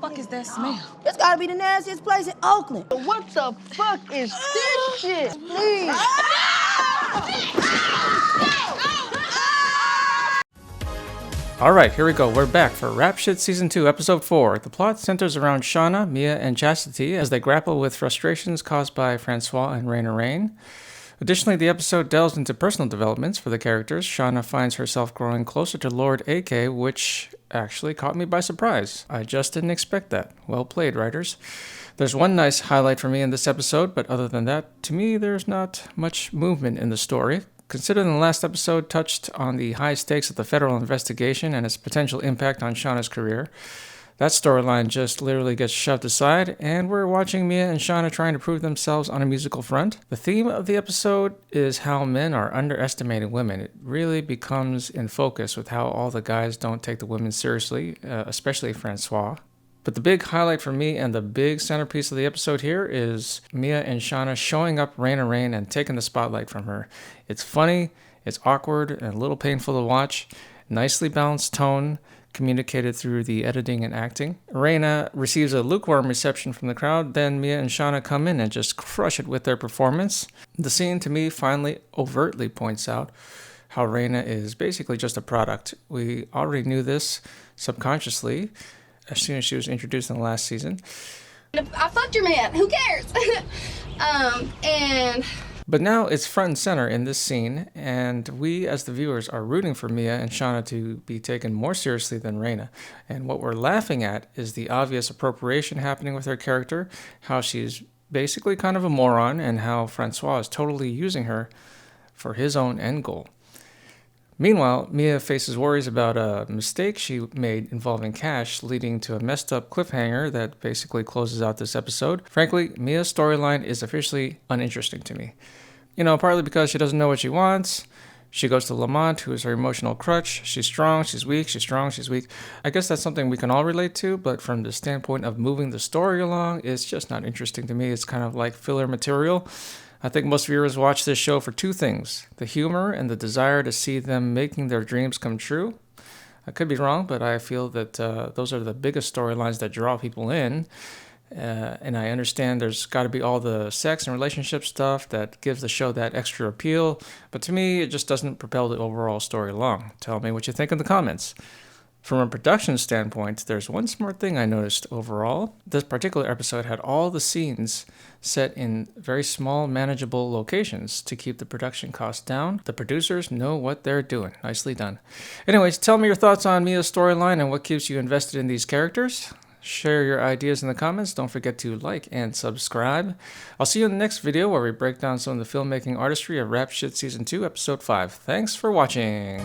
fuck is that smell? It's gotta be the nastiest place in Oakland. What the fuck is this shit? Please. Alright, here we go. We're back for Rap Shit Season 2, Episode 4. The plot centers around Shawna, Mia, and Chastity as they grapple with frustrations caused by Francois and Reyna. Additionally, the episode delves into personal developments for the characters. Shawna finds herself growing closer to Lord AK, which actually caught me by surprise. I just didn't expect that. Well played, writers. There's one nice highlight for me in this episode, but other than that, to me, there's not much movement in the story. Considering the last episode touched on the high stakes of the federal investigation and its potential impact on Shawna's career, that storyline just literally gets shoved aside, and we're watching Mia and Shauna trying to prove themselves on a musical front. The theme of the episode is how men are underestimating women. It really becomes in focus with how all the guys don't take the women seriously, especially Francois. But the big highlight for me and the big centerpiece of the episode here is Mia and Shauna showing up Rayna and taking the spotlight from her. It's funny, it's awkward, and a little painful to watch. Nicely balanced tone, communicated through the editing and acting. Rayna receives a lukewarm reception from the crowd, then Mia and Shauna come in and just crush it with their performance. The scene, to me, finally overtly points out how Rayna is basically just a product. We already knew this subconsciously as soon as she was introduced in the last season. I fucked your man. Who cares? But now it's front and center in this scene, and we as the viewers are rooting for Mia and Shauna to be taken more seriously than Rayna. And what we're laughing at is the obvious appropriation happening with her character, how she's basically kind of a moron, and how Francois is totally using her for his own end goal. Meanwhile, Mia faces worries about a mistake she made involving cash, leading to a messed up cliffhanger that basically closes out this episode. Frankly, Mia's storyline is officially uninteresting to me. Partly because she doesn't know what she wants. She goes to Lamont, who is her emotional crutch. She's strong, she's weak, she's strong, she's weak. I guess that's something we can all relate to, but from the standpoint of moving the story along, it's just not interesting to me. It's kind of like filler material. I think most viewers watch this show for two things: the humor and the desire to see them making their dreams come true. I could be wrong, but I feel that those are the biggest storylines that draw people in. And I understand there's got to be all the sex and relationship stuff that gives the show that extra appeal. But to me, it just doesn't propel the overall story along. Tell me what you think in the comments. From a production standpoint, there's one smart thing I noticed overall. This particular episode had all the scenes set in very small, manageable locations to keep the production costs down. The producers know what they're doing. Nicely done. Anyways, tell me your thoughts on Mia's storyline and what keeps you invested in these characters. Share your ideas in the comments. Don't forget to like and subscribe. I'll see you in the next video where we break down some of the filmmaking artistry of Rap Shit Season 2, Episode 5. Thanks for watching.